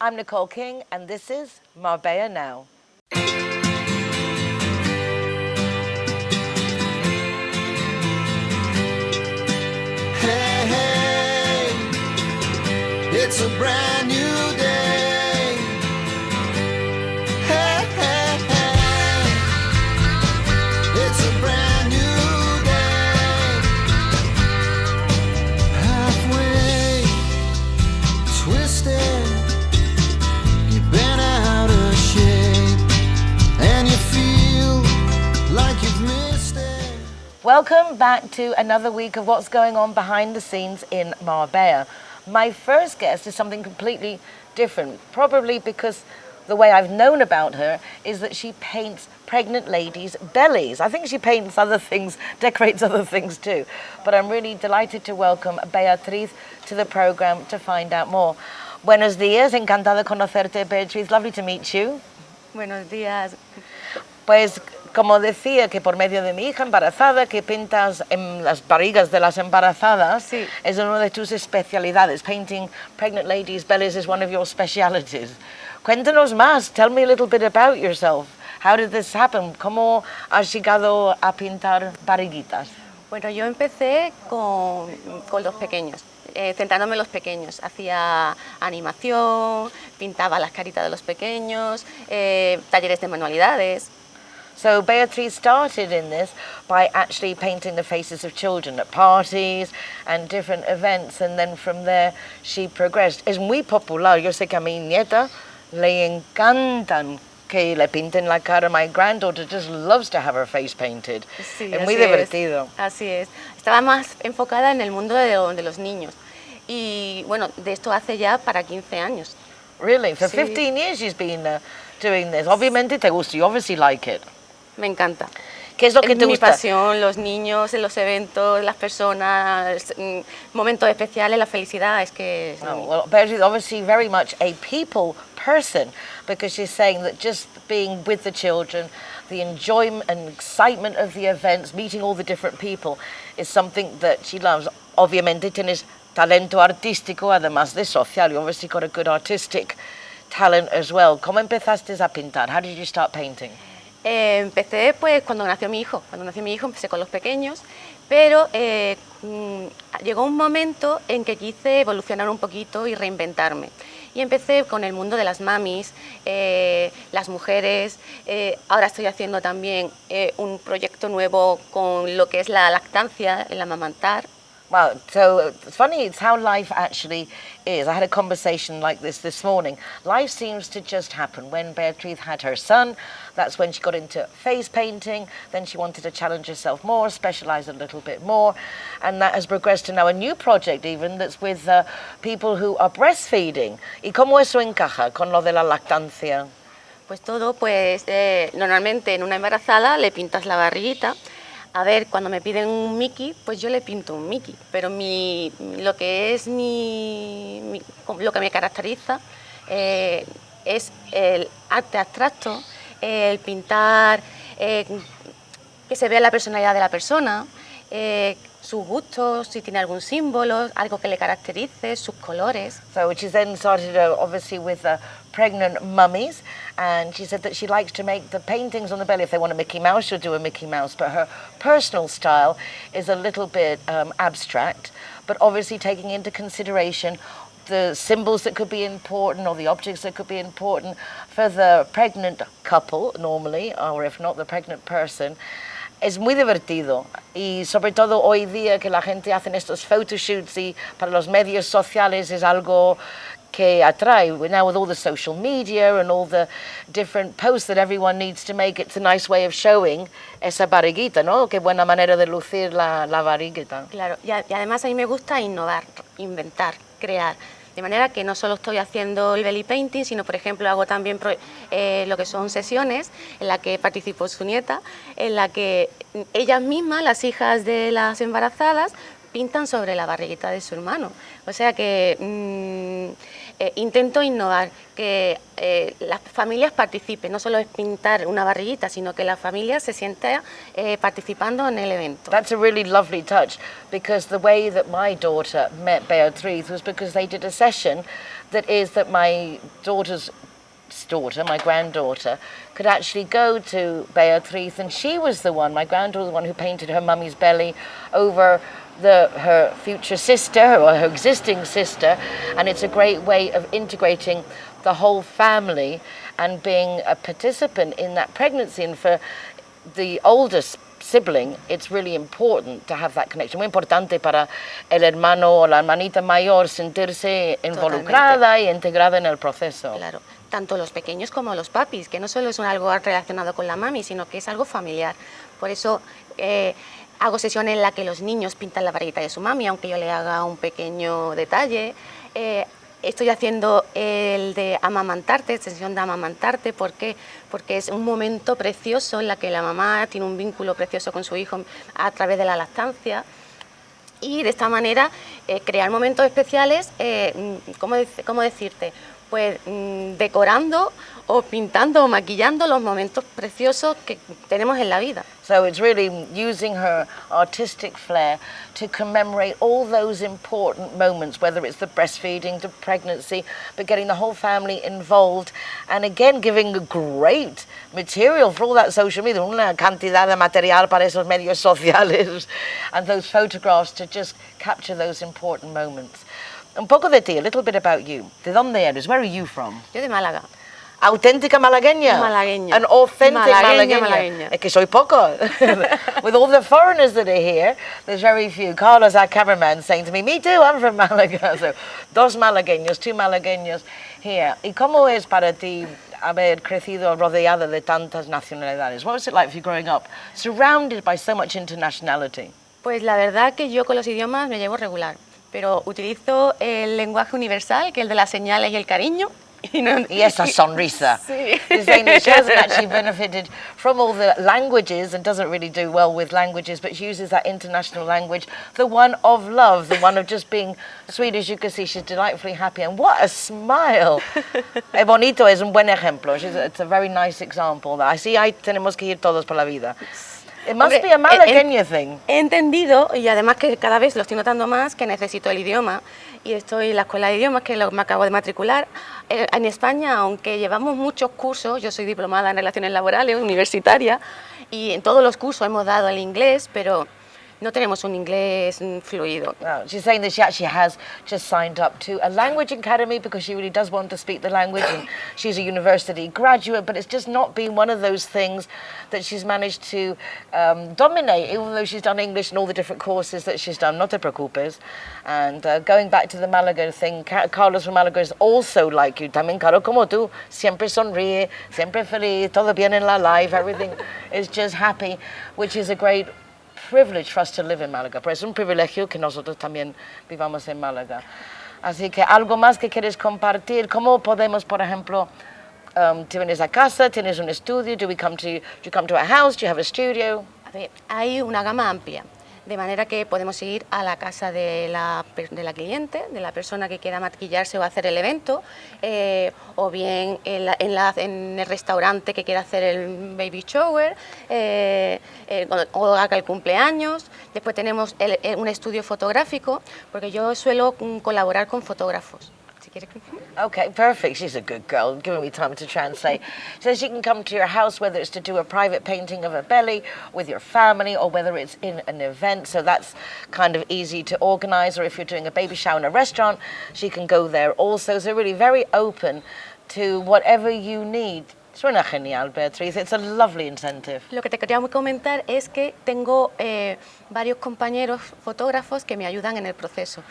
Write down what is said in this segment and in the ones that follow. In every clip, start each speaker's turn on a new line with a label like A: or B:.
A: I'm Nicole King, and this is Marbella Now.
B: Hey, hey, it's a brand new day. Hey, hey, hey, it's a brand new day. Halfway twisted, you've been out of shape, and you feel like you've missed it.
A: Welcome back to another week of what's going on behind the scenes in Marbella. My first guest is something completely different, probably because the way I've known about her is that she paints pregnant ladies' bellies. I think she paints other things, decorates other things too. But I'm really delighted to welcome Beatriz to the program to find out more. Buenos días, encantada de conocerte, Beatriz. Lovely to meet you.
C: Buenos días.
A: Pues como decía que por medio de mi hija embarazada, que pintas en las barrigas de las embarazadas,
C: Sí.
A: es una de tus especialidades. Painting pregnant ladies' bellies is one of your specialities. Cuéntanos más. Tell me a little bit about yourself. How did this happen? ¿Cómo has llegado a pintar barriguitas?
C: Bueno, yo empecé con los pequeños, centrándome en los pequeños. Hacía animación, pintaba las caritas de los pequeños, talleres de manualidades.
A: So Beatriz started in this by actually painting the faces of children at parties and different events, and then from there she progressed. Es muy popular. Yo sé que a mi nieta le encantan que le pinten la cara. My granddaughter just loves to have her face painted.
C: Sí,
A: es muy
C: así
A: divertido.
C: Así es. Estaba más enfocada en el mundo de los niños. Y bueno, de esto hace ya para 15 años.
A: Really? For
C: Sí.
A: 15 years she's been doing this. Obviamente te gusta. You obviously like it.
C: Me encanta.
A: ¿Qué es lo que
C: Es
A: te
C: mi
A: gusta?
C: pasión, los niños, en los eventos, las personas, momentos especiales, la felicidad, es que...
A: Oh, well, Beatriz is obviously very much a people person, because she's saying that just being with the children, the enjoyment and excitement of the events, meeting all the different people, is something that she loves. Obviamente tienes talento artístico, además de social. You obviously got a good artistic talent as well. ¿Cómo empezaste a pintar? How did you start painting?
C: Empecé pues cuando nació mi hijo. Cuando nació mi hijo empecé con los pequeños, pero llegó un momento en que quise evolucionar un poquito y reinventarme. Y empecé con el mundo de las mamis, las mujeres. Ahora estoy haciendo también un proyecto nuevo con lo que es la lactancia, el amamantar.
A: Wow, so it's funny, it's how life actually is. I had a conversation like this morning. Life seems to just happen. When Beatriz had her son, that's when she got into face painting. Then she wanted to challenge herself more, specialize a little bit more. And that has progressed to now a new project even that's with people who are breastfeeding. ¿Y cómo eso encaja con lo de la lactancia?
C: Pues todo, pues normalmente en una embarazada le pintas la barriguita. A ver, cuando me piden un Mickey, pues yo le pinto un Mickey, pero lo que es lo que me caracteriza es el arte abstracto, el pintar, que se vea la personalidad de la persona, sus gustos, si tiene algún símbolo, algo que le caracterice, sus colores.
A: So she's then started obviously with pregnant mummies, and she said that she likes to make the paintings on the belly. If they want a Mickey Mouse, she'll do a Mickey Mouse, but her personal style is a little bit abstract, but obviously taking into consideration the symbols that could be important or the objects that could be important for the pregnant couple normally, or if not the pregnant person. Es muy divertido, y sobre todo hoy día que la gente hace estos photoshoots y para los medios sociales es algo que atrae. Now with all the social media and all the different posts that everyone needs to make, it's a nice way of showing esa barriguita, ¿no? Qué buena manera de lucir la barriguita.
C: Claro, y además a mí me gusta innovar, inventar, crear. De manera que no solo estoy haciendo el belly painting, sino, por ejemplo, hago también lo que son sesiones en las que participó su nieta, en la que ellas mismas, las hijas de las embarazadas, pintan sobre la barriguita de su hermano. O sea que intento innovar, que las familias participen. No solo es pintar una barriguita, sino que la familia se sienta participando en el evento.
A: That's a really lovely touch, because the way that my daughter met Beatriz was because they did a session that is that my daughter's daughter, my granddaughter, could actually go to Beatriz, and she was the one, my granddaughter, the one who painted her mummy's belly over her future sister or her existing sister, and it's a great way of integrating the whole family and being a participant in that pregnancy. And for the oldest sibling, it's really important to have that connection. Muy importante para el hermano o la hermanita mayor sentirse involucrada y integrada en el proceso.
C: Claro, tanto los pequeños como los papis, que no solo es algo relacionado con la mami, sino que es algo familiar. Por eso hago sesiones en las que los niños pintan la varita de su mami, aunque yo le haga un pequeño detalle. Estoy haciendo el de amamantarte, sesión de amamantarte, ¿por qué? Porque es un momento precioso en la que la mamá tiene un vínculo precioso con su hijo a través de la lactancia. Y de esta manera crear momentos especiales, ¿cómo decirte? Pues decorando o pintando o maquillando los momentos preciosos que tenemos en la vida.
A: So it's really using her artistic flair to commemorate all those important moments, whether it's the breastfeeding, the pregnancy, but getting the whole family involved, and again giving great material for all that social media, una cantidad de material para esos medios sociales and those photographs to just capture those important moments. Un poco de ti, a little bit about you. ¿De dónde eres? Where are you from?
C: Yo de Málaga.
A: Auténtica malagueña.
C: Malagueña.
A: An authentic malagueña.
C: Malagueña.
A: Es que soy poco. With all the foreigners that are here, there's very few. Carlos, our cameraman, saying to me too, I'm from Málaga. So, dos malagueños, two malagueños here. ¿Y cómo es para ti haber crecido rodeada de tantas nacionalidades? What was it like for you growing up, surrounded by so much internationality?
C: Pues la verdad que yo con los idiomas me llevo regular, pero utilizo el lenguaje universal, que es el de las señales y el cariño.
A: Y esa sonrisa.
C: Sí.
A: She's saying that she hasn't actually benefited from all the languages and doesn't really do well with languages, but she uses that international language, the one of love, the one of just being sweet. As you can see, she's delightfully happy. And what a smile. Es bonito, es un buen ejemplo. It's a very nice example. Así tenemos que ir todos por la vida. It must be a malagueña thing.
C: He entendido, y además que cada vez lo estoy notando más, que necesito el idioma, y estoy en la escuela de idiomas, que me acabo de matricular. En España, aunque llevamos muchos cursos, yo soy diplomada en relaciones laborales, universitaria, y en todos los cursos hemos dado el inglés, pero no tenemos un inglés fluido.
A: Well, she's saying that she actually has just signed up to a language academy because she really does want to speak the language, and she's a university graduate, but it's just not been one of those things that she's managed to dominate, even though she's done English and all the different courses that she's done. No te preocupes. And going back to the Malaga thing, Carlos from Malaga is also like you, también caro como tú, siempre sonríe, siempre feliz, todo bien en la life, everything is just happy, which is a great privilege for us to live in Málaga, pero es un privilegio que nosotros también vivamos en Málaga. Así que algo más que quieres compartir, ¿cómo podemos, por ejemplo, tú vienes a casa, tienes un estudio, do you come to a house, do you have a studio?
C: A ver, hay una gama amplia, de manera que podemos ir a la casa de la cliente, de la persona que quiera maquillarse o hacer el evento, o bien en el restaurante que quiera hacer el baby shower, o haga el cumpleaños. Después tenemos un estudio fotográfico, porque yo suelo colaborar con fotógrafos.
A: Okay, perfect. She's a good girl, giving me time to translate. So she can come to your house, whether it's to do a private painting of a belly with your family, or whether it's in an event. So that's kind of easy to organize. Or if you're doing a baby shower in a restaurant, she can go there also. So really very open to whatever you need. Suena genial, Beatriz. It's a lovely incentive.
C: Lo que te quería comentar es que tengo varios compañeros fotógrafos que me ayudan en el proceso.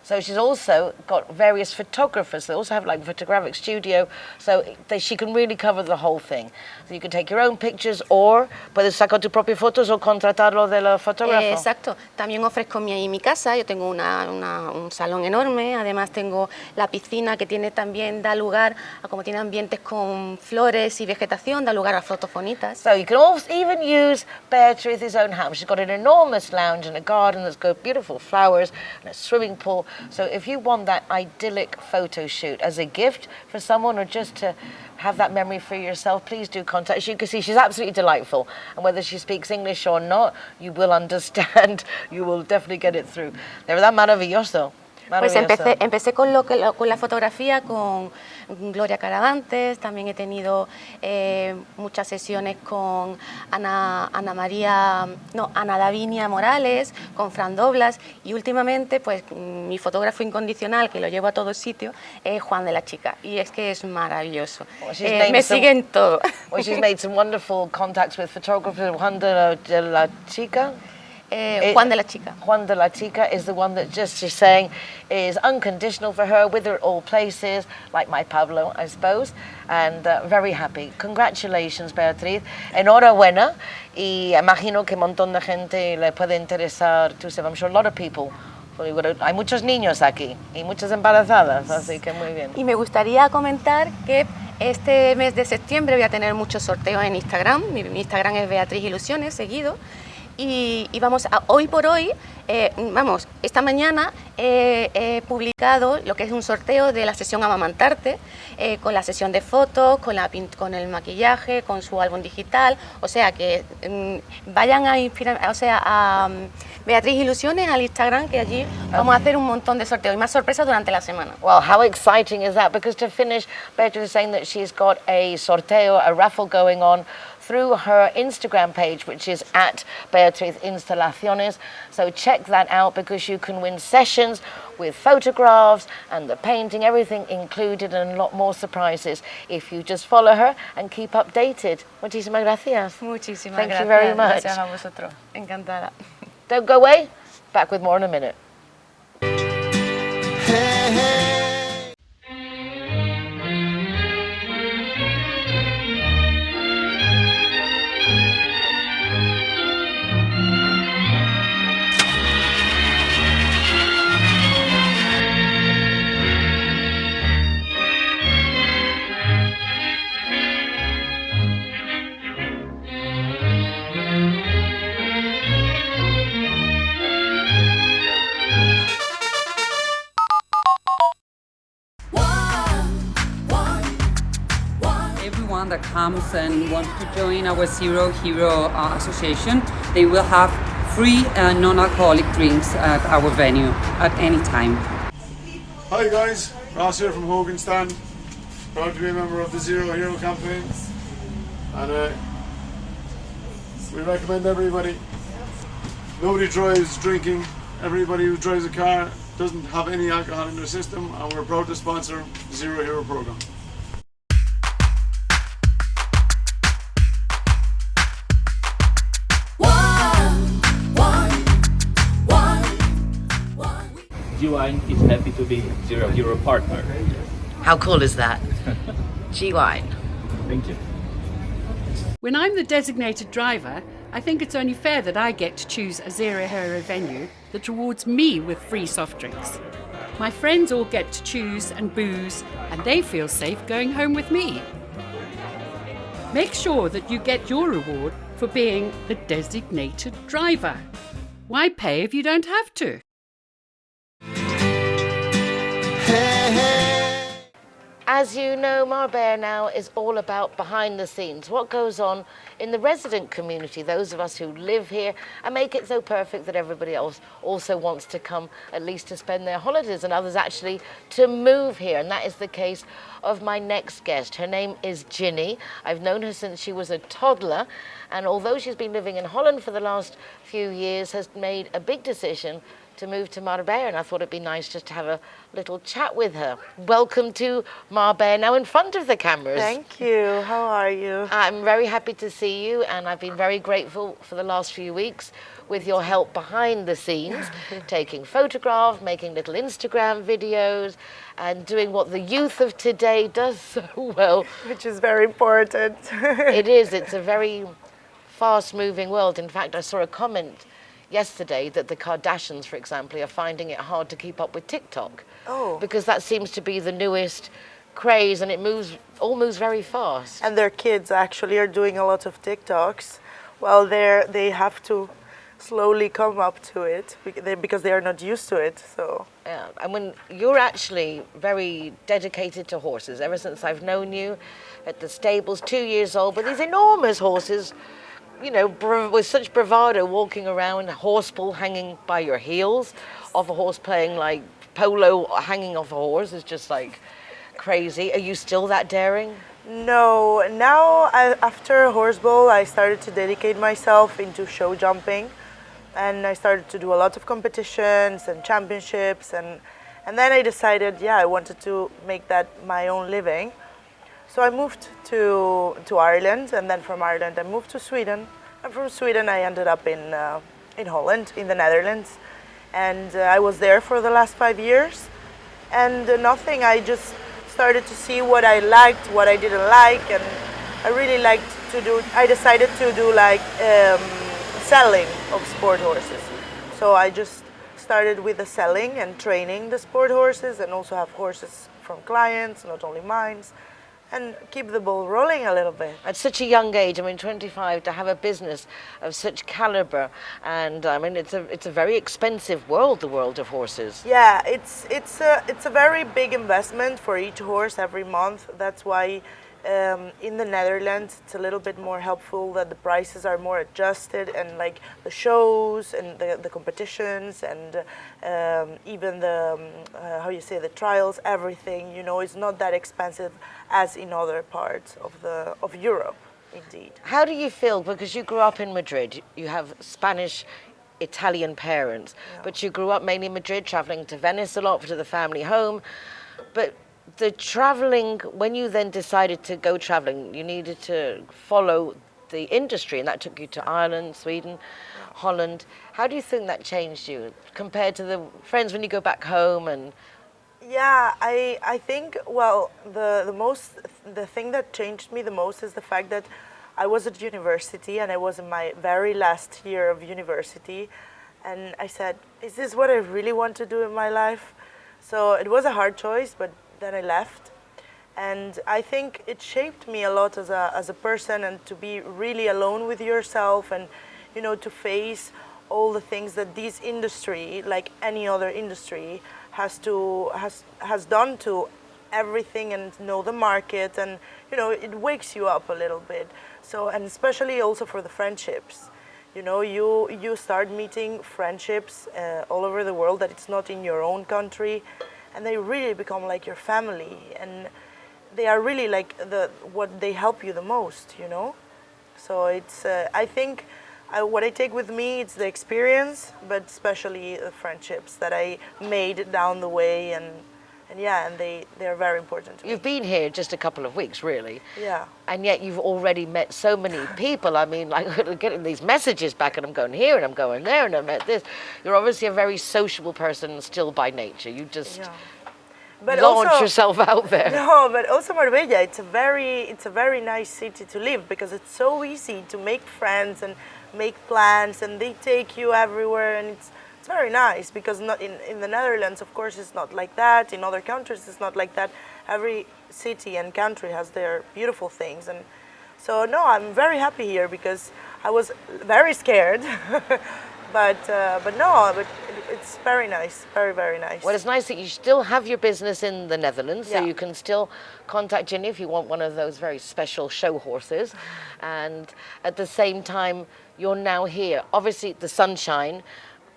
A: So she's also got various photographers. They also have like a photographic studio, so she can really cover the whole thing. So you can take your own pictures, or puedes sacar tus propias fotos o contratarlo del fotógrafo.
C: Exacto. También ofrezco mi casa. Yo tengo un salón enorme. Además tengo la piscina que da lugar a, como tiene ambientes con flores y vegetación, da lugar a fotos bonitas.
A: So you can also even use Beatriz's own house. She's got an enormous lounge and a garden that's got beautiful flowers and a swimming pool. So if you want that idyllic photo shoot as a gift for someone, or just to have that memory for yourself, please do contact. You can see she's absolutely delightful, and whether she speaks English or not, you will understand. You will definitely get it through. De verdad maravilloso.
C: Pues
A: Maravilloso.
C: empecé con, con la fotografía, con Gloria Caravantes, también he tenido muchas sesiones con Ana Davinia Morales, con Fran Doblas, y últimamente pues mi fotógrafo incondicional, que lo llevo a todos sitios, es Juan de la Chica, y es que es maravilloso. Me sigue en todo.
A: Well, she's made some wonderful contacts with photographers. Juan de la Chica.
C: Juan de la Chica.
A: Juan de la Chica is the one that just she's saying is unconditional for her, with her at all places, like my Pablo, I suppose, and very happy. Congratulations, Beatriz. Enhorabuena, y imagino que un montón de gente le puede interesar. Tú sabes, I'm sure a lot of people. Hay muchos niños aquí y muchas embarazadas, así que muy bien.
C: Y me gustaría comentar que este mes de septiembre voy a tener muchos sorteos en Instagram. Mi Instagram es Beatriz Ilusiones, seguido. Y vamos a, hoy por hoy, esta mañana he publicado lo que es un sorteo de la sesión Amamantarte, con la sesión de fotos, con el maquillaje, con su álbum digital. O sea que vayan a Beatriz Ilusiones al Instagram, que allí vamos a hacer un montón de sorteos y más sorpresas durante la semana.
A: Well, how exciting is that? Because to finish, Beatriz is saying that she's got a sorteo, a raffle going on through her Instagram page, which is at Beatriz Instalaciones. So check that out, because you can win sessions with photographs and the painting, everything included, and a lot more surprises if you just follow her and keep updated. Muchísimas gracias.
C: Muchísimas
A: Thank
C: gracias.
A: you very much.
C: Gracias a vosotros. Encantada.
A: Don't go away. Back with more in a minute.
B: Hey, hey.
D: Everyone that comes and wants to join our Zero Hero Association, they will have free non-alcoholic drinks at our venue at any time.
E: Hi guys, Ross here from Hogan Stand. Proud to be a member of the Zero Hero campaign. And we recommend everybody. Nobody drives drinking. Everybody who drives a car doesn't have any alcohol in their system, and we're proud to sponsor the Zero Hero program.
F: G-Wine is happy to be Zero Hero partner.
A: How cool is that? G-Wine.
F: Thank you.
G: When I'm the designated driver, I think it's only fair that I get to choose a Zero Hero venue that rewards me with free soft drinks. My friends all get to choose and booze, and they feel safe going home with me. Make sure that you get your reward for being the designated driver. Why pay if you don't have to?
A: As you know, Marbella Now is all about behind the scenes, what goes on in the resident community, those of us who live here, and make it so perfect that everybody else also wants to come, at least to spend their holidays, and others actually to move here. And that is the case of my next guest. Her name is Ginny. I've known her since she was a toddler, and although she's been living in Holland for the last few years, has made a big decision to move to Marbella, and I thought it'd be nice just to have a little chat with her. Welcome to Marbella Now in front of the cameras.
H: Thank you. How are you?
A: I'm very happy to see you, and I've been very grateful for the last few weeks with your help behind the scenes, taking photographs, making little Instagram videos, and doing what the youth of today does so well.
H: Which is very important.
A: It is. It's a very fast-moving world. In fact, I saw a comment yesterday that the Kardashians, for example, are finding it hard to keep up with TikTok.
H: Oh.
A: Because that seems to be the newest craze, and it all moves very fast.
H: And their kids actually are doing a lot of TikToks. Well, they have to slowly come up to it because they are not used to it. So.
A: Yeah, and when you're actually very dedicated to horses, ever since I've known you at the stables, 2 years old, but these enormous horses, you know, with such bravado, walking around, a horse pull hanging by your heels, of a horse playing like polo hanging off a horse is just like crazy. Are you still that daring?
H: No, now after horseball, I started to dedicate myself into show jumping, and I started to do a lot of competitions and championships, and then I decided, yeah, I wanted to make that my own living. So I moved to Ireland, and then from Ireland I moved to Sweden, and from Sweden I ended up in Holland, in the Netherlands, and I was there for the last 5 years, and nothing. I just started to see what I liked, what I didn't like, and I really liked to do. I decided to do like selling of sport horses. So I just started with the selling and training the sport horses, and also have horses from clients, not only mine, and keep the ball rolling a little bit.
A: At such a young age, I mean 25, to have a business of such caliber, and I mean it's a very expensive world, the world of horses.
H: Yeah, it's a very big investment for each horse every month. That's why in the Netherlands it's a little bit more helpful that the prices are more adjusted, and like the shows and the competitions and even the how you say, the trials, everything, you know, is not that expensive as in other parts of Europe, indeed.
A: How do you feel, because you grew up in Madrid, you have Spanish Italian parents, but you grew up mainly in Madrid, traveling to Venice a lot to the family home, but the traveling, when you then decided to go traveling, you needed to follow the industry, and that took you to Ireland, Sweden, Holland. How do you think that changed you compared to the friends when you go back home? And
H: yeah, I think, well, the thing that changed me the most is the fact that I was at university, and I was in my very last year of university, and I said, is this what I really want to do in my life? So it was a hard choice, but then I left, and I think it shaped me a lot as a person, and to be really alone with yourself, and you know, to face all the things that this industry, like any other industry, has done to everything, and know the market, and you know, it wakes you up a little bit. So, and especially also for the friendships, you know, you start meeting friendships all over the world that it's not in your own country, and they really become like your family, and they are really like what they help you the most, you know. So it's I think what I take with me, it's the experience, but especially the friendships that I made down the way, and yeah, and they are very important to me.
A: you've been here just a couple of weeks, really.
H: Yeah.
A: And yet you've already met so many people. I mean, like getting these messages back, and I'm going here and I'm going there, and I met this. You're obviously a very sociable person still by nature. You just
H: But
A: launch
H: also,
A: yourself out there.
H: No, but also Marbella, it's a very nice city to live, because it's so easy to make friends and make plans, and they take you everywhere, and it's very nice, because not in the Netherlands, of course, it's not like that. In other countries, it's not like that. Every city and country has their beautiful things, and so no, I'm very happy here, because I was very scared, but it's very nice, very, very nice.
A: Well, it's nice that you still have your business in the Netherlands, so
H: Yeah.
A: you can still contact Ginny if you want one of those very special show horses. And at the same time, you're now here. Obviously, the sunshine,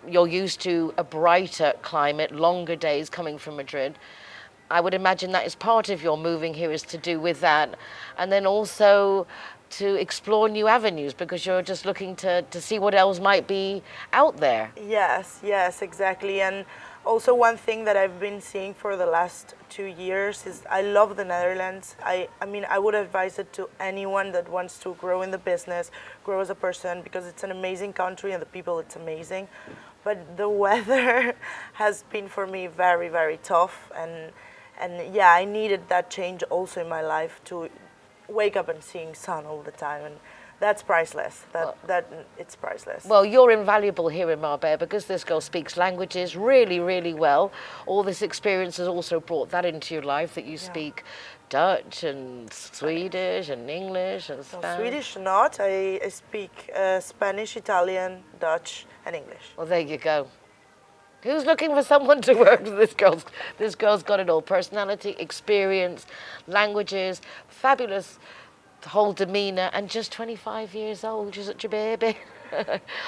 A: you're used to a brighter climate, longer days coming from Madrid. I would imagine that is part of your moving here, is to do with that. And then also to explore new avenues, because you're just looking to see what else might be out there.
H: Yes, exactly. And also one thing that I've been seeing for the last 2 years is I love the Netherlands. I mean, I would advise it to anyone that wants to grow in the business, grow as a person, because it's an amazing country, and the people, it's amazing. But the weather has been for me very, very tough, and yeah, I needed that change also in my life, to wake up and seeing sun all the time, and that's priceless. It's priceless.
A: Well, you're invaluable here in Marbella, because this girl speaks languages really, really well. All this experience has also brought that into your life, that you speak Dutch and Swedish and English and
H: No,
A: Spanish.
H: Swedish not. I speak Spanish, Italian, Dutch, and English.
A: Well, there you go. Who's looking for someone to work with? This girl's got it all. Personality, experience, languages, fabulous whole demeanour, and just 25 years old. You're such a baby.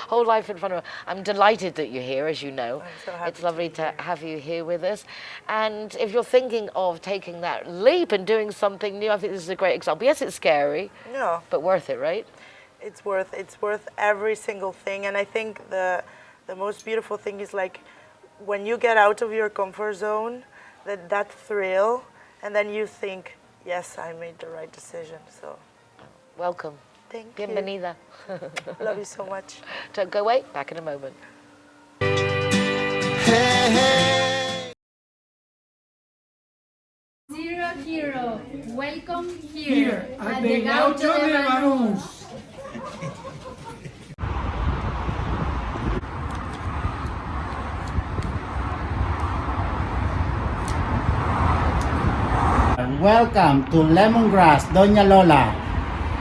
A: Whole life in front of her. I'm delighted that you're here, as you know.
H: I'm so happy
A: It's lovely
H: to be here.
A: have you here with us. And if you're thinking of taking that leap and doing something new, I think this is a great example. Yes, it's scary,
H: No,
A: but worth it, right?
H: it's worth every single thing. And I think the most beautiful thing is like when you get out of your comfort zone, that thrill, and then you think, yes, I made the right decision. So
A: Welcome.
H: thank
A: Bienvenida.
H: you. Love you so much.
A: Don't go away. Back in a moment.
B: Hey, hey.
I: Zero Hero, welcome here at the Gaucho de Banús.
J: Welcome to Lemongrass, Doña Lola.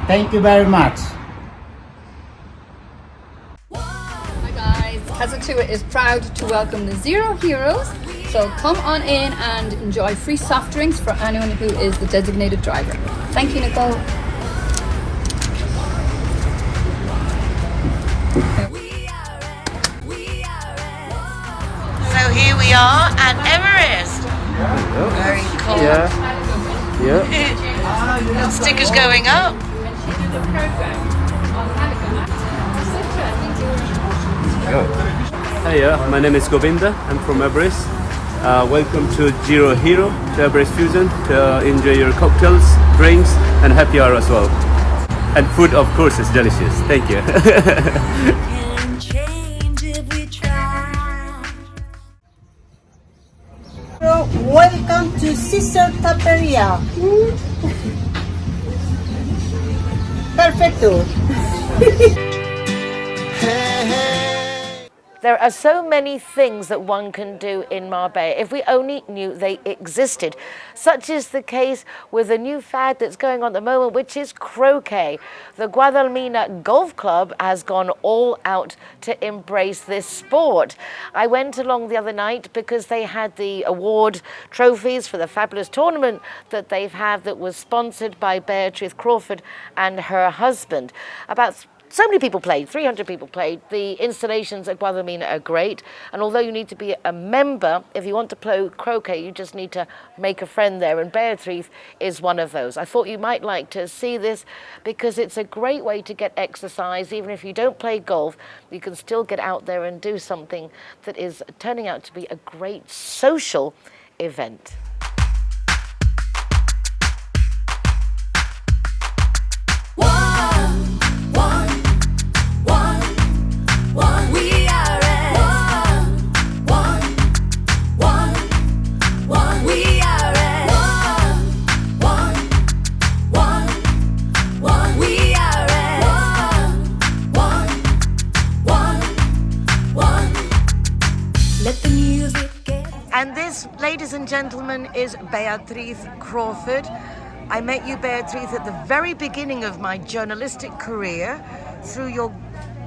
J: Thank you very much.
I: Hi guys, Casa Tour is proud to welcome the Zero Heroes. So come on in and enjoy free soft drinks for anyone who is the designated driver. Thank you, Nicole.
A: So here we are at Everest. Very cool.
K: Yeah.
A: Stickers going up.
K: Hiya, my name is Govinda. I'm from Everest. Welcome to Zero Hero, to Everest Fusion. To enjoy your cocktails, drinks, and happy hour as well. And food, of course, is delicious. Thank you.
J: Welcome to Sister Taperia. Perfecto.
A: There are so many things that one can do in Marbella if we only knew they existed. Such is the case with a new fad that's going on at the moment, which is croquet. The Guadalmina Golf Club has gone all out to embrace this sport. I went along the other night because they had the award trophies for the fabulous tournament that they've had that was sponsored by Beatriz Crawford and her husband. So many people played, 300 people played. The installations at Guadalmina are great. And although you need to be a member, if you want to play croquet, you just need to make a friend there. And Beatriz is one of those. I thought you might like to see this because it's a great way to get exercise. Even if you don't play golf, you can still get out there and do something that is turning out to be a great social event. And this, ladies and gentlemen, is Beatriz Crawford. I met you, Beatriz, at the very beginning of my journalistic career through your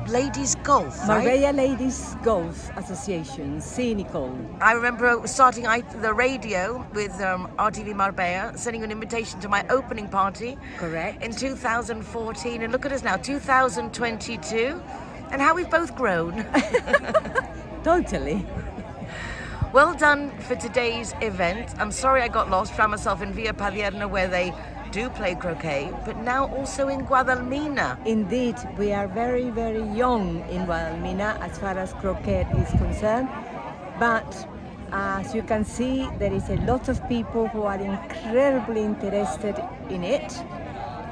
A: ladies' golf, right?
L: Marbella Ladies Golf Association, see Nicole.
A: I remember starting the radio with RTV Marbella, sending an invitation to my opening party.
L: Correct.
A: In 2014, and look at us now, 2022, and how we've both grown.
L: Totally.
A: Well done for today's event. I'm sorry I got lost, found myself in Via Padierna where they do play croquet, but now also in Guadalmina.
L: Indeed, we are very, very young in Guadalmina as far as croquet is concerned. But as you can see, there is a lot of people who are incredibly interested in it.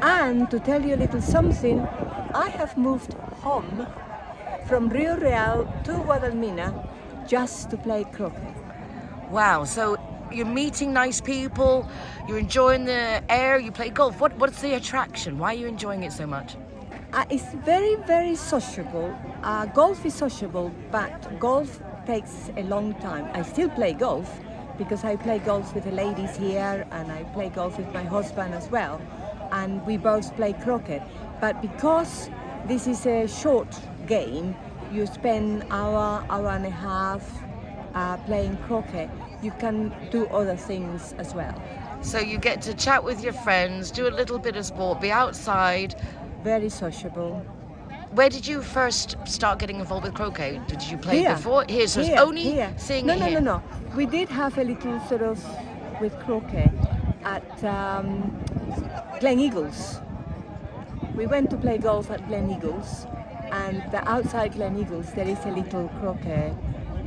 L: And to tell you a little something, I have moved home from Rio Real to Guadalmina just to play croquet.
A: Wow, so you're meeting nice people, you're enjoying the air, you play golf. What's the attraction? Why are you enjoying it so much?
L: It's very, very sociable. Golf is sociable, but golf takes a long time. I still play golf because I play golf with the ladies here and I play golf with my husband as well. And we both play croquet. But because this is a short game, you spend hour and a half playing croquet. You can do other things as well.
A: So you get to chat with your friends, do a little bit of sport, be outside.
L: Very sociable.
A: where did you first start getting involved with croquet? Did you play
L: Here.
A: before? Here, so it's
L: Here,
A: only
L: here.
A: seeing
L: No,
A: it
L: no,
A: here.
L: no. We did have a little sort of with croquet at Glen Eagles. We went to play golf at Glen Eagles, and outside Glen Eagles there is a little croquet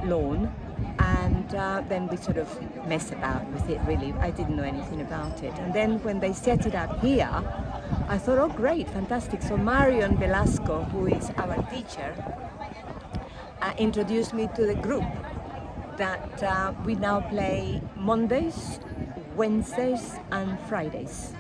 L: lawn, and then we sort of mess about with it really. I didn't know anything about it. And then when they set it up here, I thought, oh great, fantastic. So Marian Velasco, who is our teacher, introduced me to the group that we now play Mondays, Wednesdays and Fridays.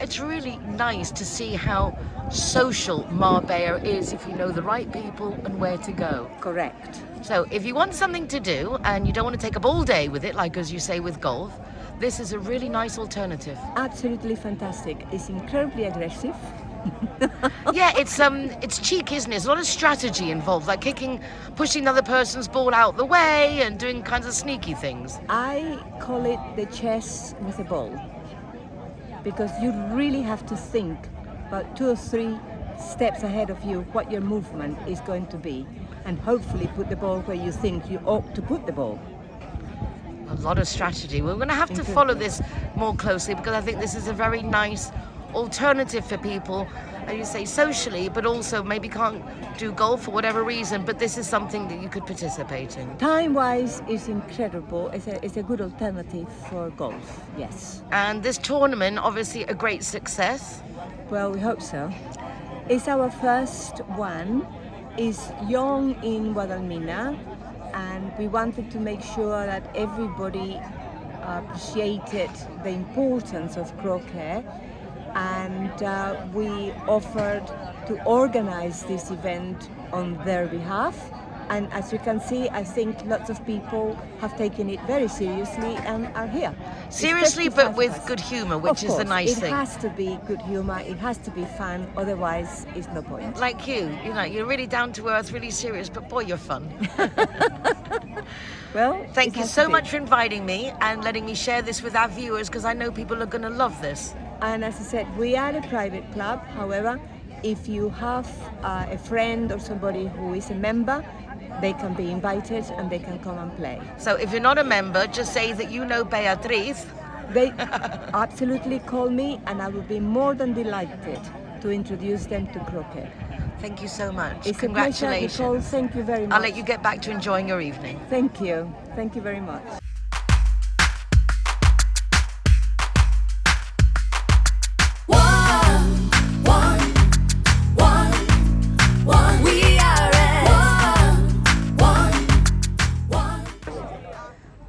A: It's really nice to see how social Marbella is if you know the right people and where to go.
L: Correct.
A: So if you want something to do and you don't want to take up all day with it, like as you say with golf, this is a really nice alternative.
L: Absolutely fantastic. It's incredibly aggressive.
A: Yeah, it's cheeky, isn't it? There's a lot of strategy involved, like pushing the other person's ball out the way and doing kinds of sneaky things.
L: I call it the chess with a ball, because you really have to think about 2 or 3 steps ahead of you what your movement is going to be, and hopefully put the ball where you think you ought to put the ball.
A: A lot of strategy. We're going to have to follow this more closely, because I think this is a very nice alternative for people, as you say, socially, but also maybe can't do golf for whatever reason, but this is something that you could participate in.
L: Time-wise, it's incredible. It's a good alternative for golf, yes.
A: And this tournament, obviously a great success.
L: Well, we hope so. It's our first one. It's young in Guadalmina, and we wanted to make sure that everybody appreciated the importance of croquet, and we offered to organize this event on their behalf. And as you can see, I think lots of people have taken it very seriously and are here.
A: Seriously, but with good humor, which is the nice thing.
L: It has to be good humor, it has to be fun, otherwise it's no point.
A: Like you know, you're really down to earth, really serious, but boy, you're fun.
L: Well,
A: thank you so much for inviting me and letting me share this with our viewers, because I know people are going to love this.
L: And as I said, we are a private club. However, if you have a friend or somebody who is a member, they can be invited and they can come and play.
A: So if you're not a member, just say that you know Beatriz.
L: They absolutely call me, and I will be more than delighted to introduce them to croquet.
A: Thank you so much.
L: It's
A: Congratulations.
L: A pleasure, Nicole. Thank you very much.
A: I'll let you get back to enjoying your evening.
L: Thank you. Thank you very much.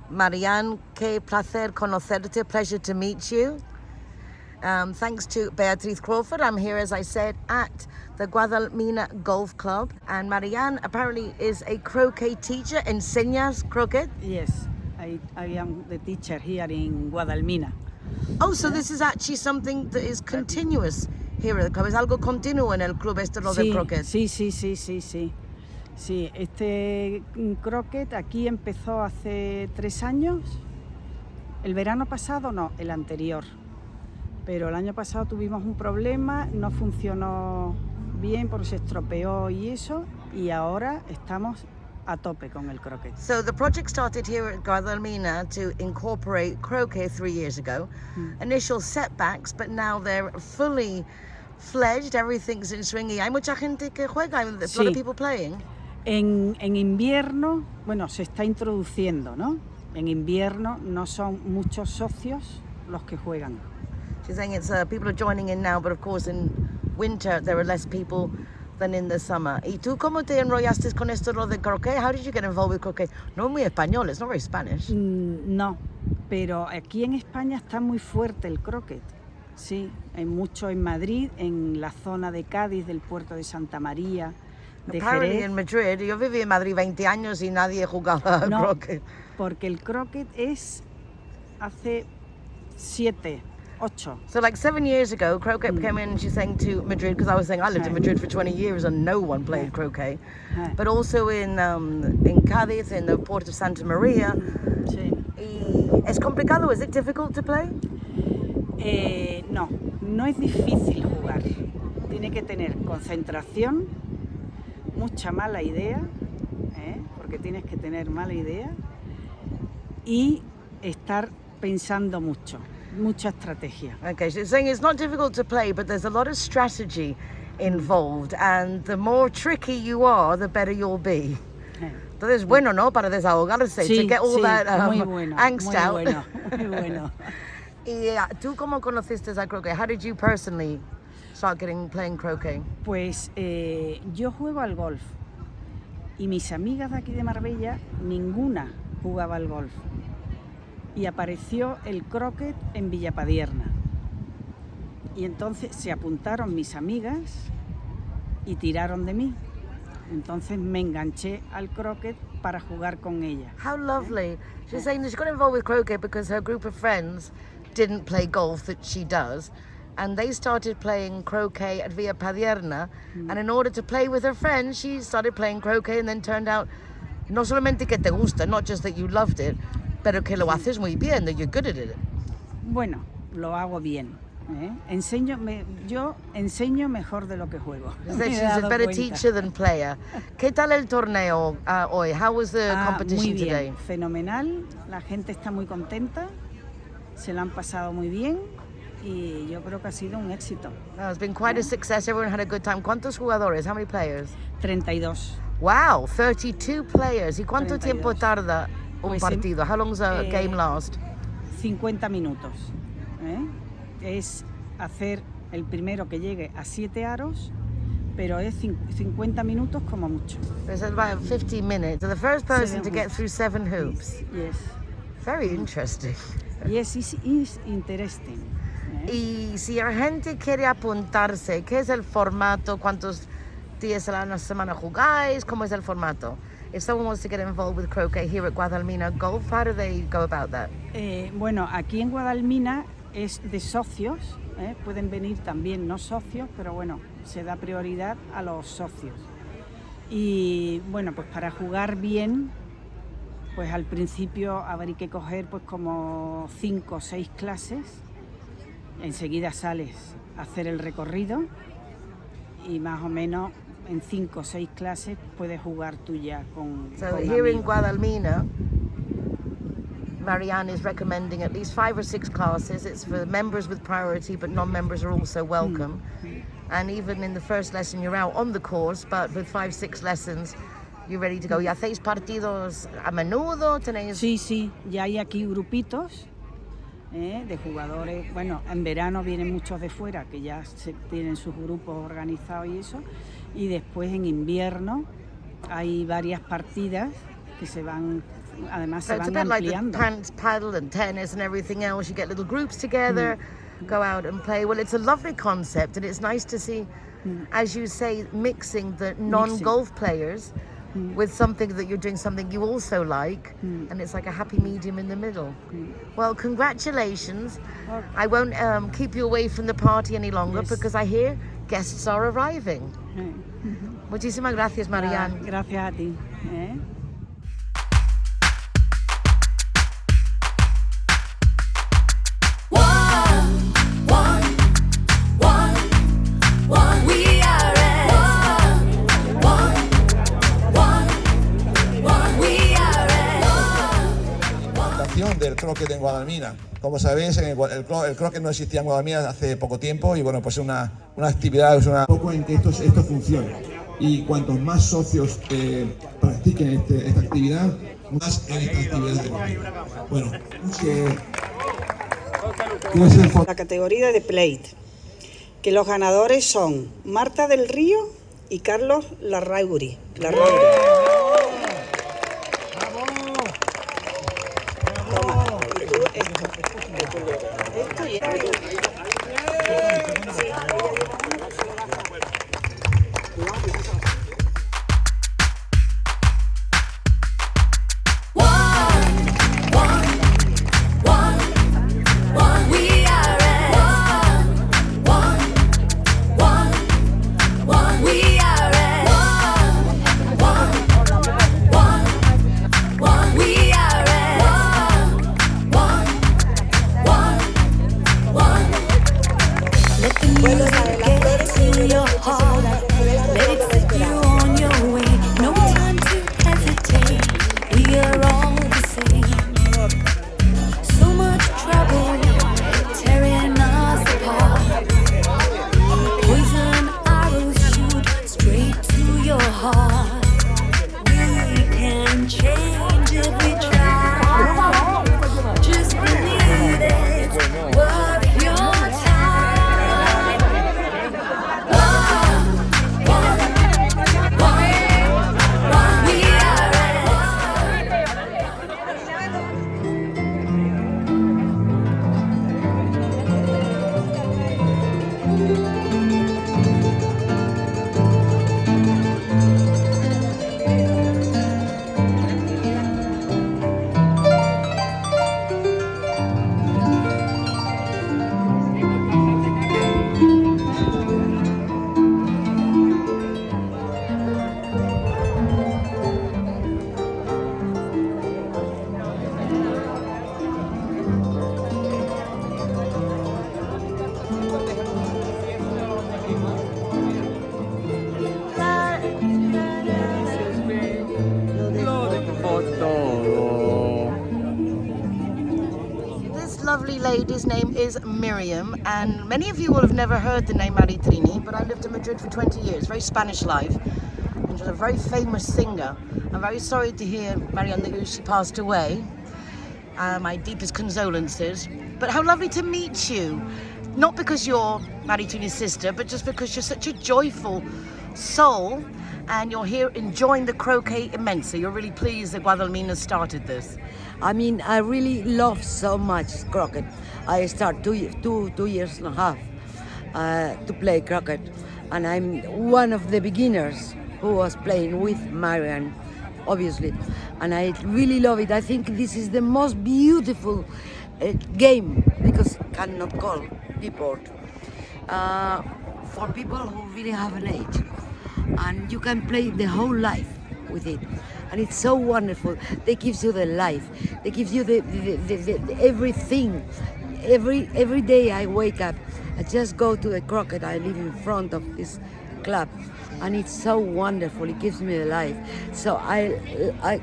A: Marian, qué placer conocerte, pleasure to meet you. Thanks to Beatriz Crawford, I'm here, as I said, at the Guadalmina Golf Club. And Marian apparently is a croquet teacher, enseñas croquet?
M: Yes, I am the teacher here in Guadalmina.
A: Oh, so this is actually something that is continuous here at the club. Es algo continuo en el club este lo del croquet.
M: Sí. Sí, este croquet aquí empezó hace 3 años. El verano pasado no, el anterior. Pero el año pasado tuvimos un problema, no funcionó bien porque se estropeó y eso, y ahora estamos a tope con el croquet.
A: So the project started here at Guadalmina to incorporate croquet 3 years ago. Initial setbacks, but now they're fully fledged, everything's in swing. Y hay mucha gente que juega, a lot of people playing.
M: En invierno, bueno, se está introduciendo, ¿no? En invierno no son muchos socios los que juegan.
A: She's saying it's people are joining in now, but of course in winter there are less people than in the summer. ¿Y tú cómo te enrollaste con esto de croquet? How did you get involved with croquet? No muy español, it's not very Spanish.
M: No, pero aquí en España está muy fuerte el croquet. Sí, hay mucho en Madrid, en la zona de Cádiz, del puerto de Santa María, de
A: Apparently
M: Jerez.
A: in Madrid, yo viví en Madrid 20 años y nadie jugaba al croquet.
M: Porque el croquet es hace 7, 8.
A: So like 7 years ago, croquet came in, she's saying, to Madrid, because I was saying I lived in Madrid for 20 years and no one played croquet. But also in Cádiz, in the port of Santa María.
M: Sí.
A: ¿Es complicado? Is it difficult to play?
M: No es difícil jugar. Tiene que tener concentración, mucha mala idea, porque tienes que tener mala idea, y estar pensando mucho, mucha estrategia.
A: Okay, she's saying it's not difficult to play, but there's a lot of strategy involved, and the more tricky you are, the better you'll be. Entonces, bueno, ¿no? Para desahogarse, to get all that angst out.
M: Muy bueno.
A: ¿Y tú cómo conociste a croquet? How did you personally start playing croquet?
M: Pues yo juego al golf y mis amigas de aquí de Marbella, ninguna jugaba al golf. Y apareció el croquet en Villapadierna. Y entonces se apuntaron mis amigas y tiraron de mí. Entonces me enganché al croquet para jugar con ella.
A: How lovely. She's saying that she got involved with croquet because her group of friends didn't play golf that she does, and they started playing croquet at Villapadierna, and in order to play with her friends, she started playing croquet, and then turned out no solamente que te gusta, not just that you loved it, pero que lo haces muy bien, that you're good at it.
M: Bueno, lo hago bien. Yo enseño mejor de lo que juego.
A: She's a better teacher than player. ¿Qué tal el torneo hoy? How was the competition
M: muy bien,
A: today?
M: Fenomenal. La gente está muy contenta. Se la han pasado muy bien y yo creo que ha sido un éxito.
A: It's been quite a success. Everyone had a good time. ¿Cuántos jugadores? How many players?
M: 32.
A: Wow, 32 players. ¿Y cuánto tiempo tarda un partido? How long does a game last?
M: 50 minutos. Es hacer el primero que llegue a 7 aros, pero es 50 minutos como mucho.
A: It's about 50 minutes. So the first person to get through 7 hoops.
M: Yes.
A: Very interesting.
M: Yes, it's interesting.
A: Y si la gente quiere apuntarse, ¿qué es el formato? ¿Cuántos días a la semana jugáis? ¿Cómo es el formato? If someone wants to get involved with croquet here at Guadalmina Golf, how do they go about that?
M: Bueno, aquí en Guadalmina es de socios, pueden venir también no socios, pero bueno, se da prioridad a los socios. Y bueno, pues para jugar bien, pues al principio habría que coger pues como 5 o 6 clases, enseguida sales a hacer el recorrido y más o menos en 5 o 6 clases puedes jugar tú ya con
A: here in Guadalmina, Marian is recommending at least 5 or 6 classes. It's for members with priority, but non-members are also welcome. And even in the first lesson, you're out on the course, but with 5, 6 lessons, you're ready to go. ¿Y hacéis partidos a menudo? ¿Tenéis?
M: Sí, ya hay aquí grupitos de jugadores. Bueno, en verano vienen muchos de fuera, que ya tienen sus grupos organizados y eso. Y después en invierno hay varias partidas que se van... Además se van ampliando.
A: Like the paddle and tennis and everything else. You get little groups together, go out and play. Well, it's a lovely concept, and it's nice to see, as you say, mixing the non-golf players with something that you're doing something you also like, and it's like a happy medium in the middle. Well, congratulations. I won't keep you away from the party any longer because I hear guests are arriving. Muchísimas gracias, Marian.
M: Gracias a ti.
N: Del croquet en Guadalmina. Como sabéis, el croquet no existía en Guadalmina hace poco tiempo y bueno, pues es una actividad, es un poco en que esto funciona. Y cuantos más socios practiquen esta actividad, más en esta actividad. Bueno,
O: la categoría de plate, que los ganadores son Marta del Río y Carlos Larrauri.
P: get to your heart. Let it set you on your way. No time to hesitate. We are all the same. So much trouble tearing us apart. Poison arrows shoot straight to your heart. We can change if we try. Just believe it's worth your time. We are
A: This lovely lady's name is Miriam, and many of you will have never heard the name Maritrini, but I lived in Madrid for 20 years, very Spanish life, and she's a very famous singer. I'm very sorry to hear, Marian, that she passed away. My deepest condolences. But how lovely to meet you. Not because you're Maritrini's sister, but just because you're such a joyful soul, and you're here enjoying the croquet immensely. You're really pleased that Guadalmina started this.
Q: I mean, I really love so much croquet. I started two years and a half to play croquet, and I'm one of the beginners who was playing with Marian, obviously, and I really love it. I think this is the most beautiful game, because cannot call deport, for people who really have an age, and you can play the whole life with it. And it's so wonderful. They gives you the life. They gives you the everything. Every day I wake up, I just go to the croquet. I live in front of this club, and it's so wonderful. It gives me the life. So I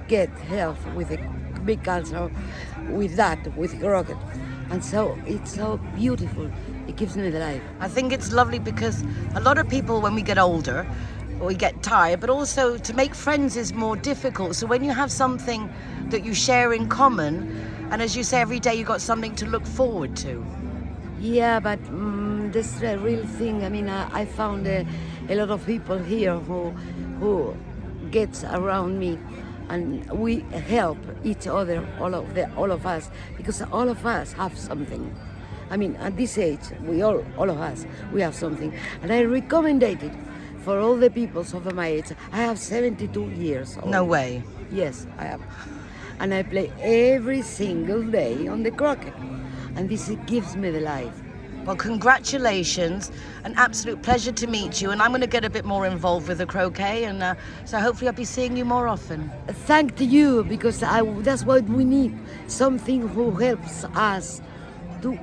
Q: get health with a big cancer with croquet, and so it's so beautiful. It gives me the life.
A: I think it's lovely because a lot of people, when we get older, we get tired, but also to make friends is more difficult. So when you have something that you share in common, and as you say, every day you got something to look forward to.
Q: Yeah, but this is a real thing. I mean, I found a lot of people here who gets around me, and we help each other, all of us, because all of us have something. I mean, at this age, all of us, we have something, and I recommend it for all the people of my age. I have 72 years old.
A: No way.
Q: Yes, I have. And I play every single day on the croquet. And this gives me the life.
A: Well, congratulations. An absolute pleasure to meet you. And I'm going to get a bit more involved with the croquet. And so hopefully I'll be seeing you more often.
Q: Thank you, because that's what we need. Something who helps us to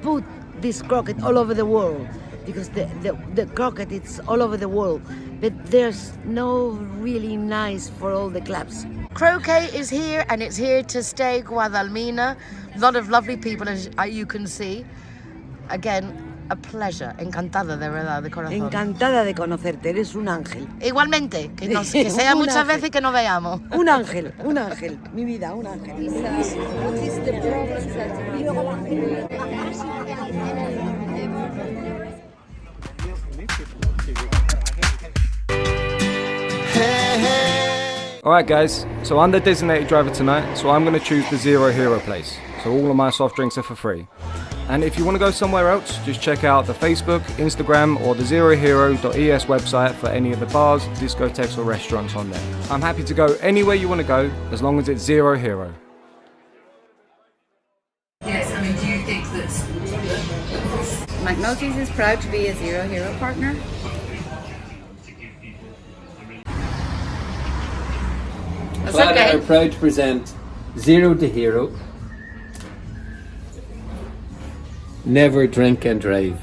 Q: put this croquet all over the world. Because the croquet, it's all over the world, but there's no really nice for all the clubs.
A: Croquet is here, and it's here to stay, Guadalmina. A lot of lovely people, as you can see. Again, a pleasure. Encantada, de verdad, de corazón.
Q: Encantada de conocerte, eres un ángel.
A: Igualmente, que sea muchas veces que nos veamos.
Q: Un ángel, mi vida, un ángel.
R: Alright guys, so I'm the designated driver tonight, so I'm going to choose the Zero Hero place. So all of my soft drinks are for free. And if you want to go somewhere else, just check out the Facebook, Instagram or the zerohero.es website for any of the bars, discotheques or restaurants on there. I'm happy to go anywhere you want to go, as long as it's Zero Hero.
S: Yes, I mean, do you think that
T: McNulty's is proud to be a Zero Hero partner?
U: Clara are proud to present Zero to Hero. never drink and drive.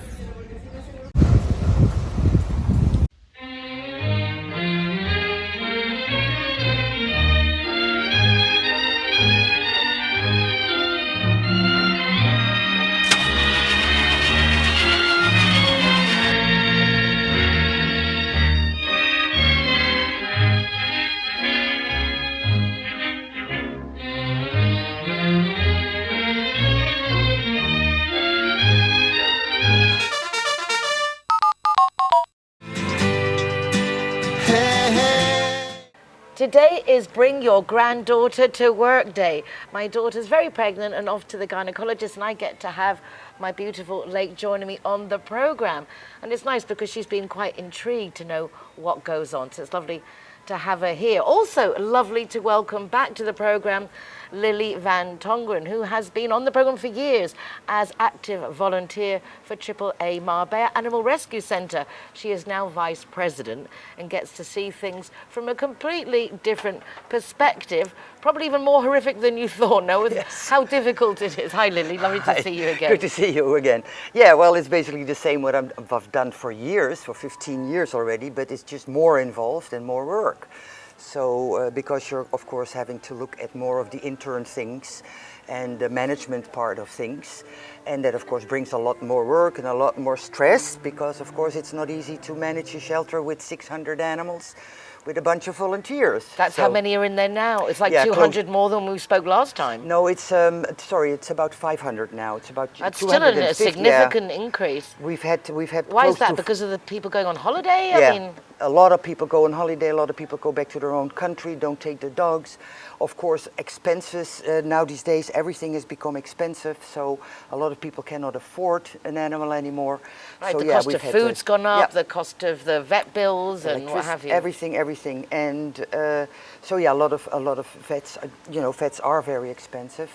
A: Today is Bring Your Granddaughter to Work Day. My daughter's very pregnant and off to the gynecologist, and I get to have my beautiful Lake joining me on the program. And it's nice because she's been quite intrigued to know what goes on. So it's lovely to have her here. Also lovely to welcome back to the program Lily van Tongeren, who has been on the program for years as active volunteer for AAA Marbella Animal Rescue Centre. She is now vice president and gets to see things from a completely different perspective, probably even more horrific than you thought, no? Yes. How difficult it is. Hi Lily, lovely to see you again.
C: Good to see you again. Yeah, well, it's basically the same what I've done for years, for 15 years already, but it's just more involved and more work. So because you're of course having to look at more of the intern things and the management part of things, and that of course brings a lot more work and a lot more stress, because of course it's not easy to manage a shelter with 600 animals with a bunch of volunteers.
A: That's how many are in there now? It's like 200 more than we spoke last time.
C: No, it's sorry, it's about 500 now. It's about
A: That's still a significant increase.
C: We've had
A: Why is that? Because of the people going on holiday?
C: Yeah.
A: I mean,
C: a lot of people go on holiday, a lot of people go back to their own country, don't take the dogs. Of course, expenses, now these days everything has become expensive, so a lot of people cannot afford an animal anymore.
A: Right,
C: so,
A: the cost of food's gone up, the cost of the vet bills and what have you.
C: Everything. And so yeah, a lot of vets, vets are very expensive.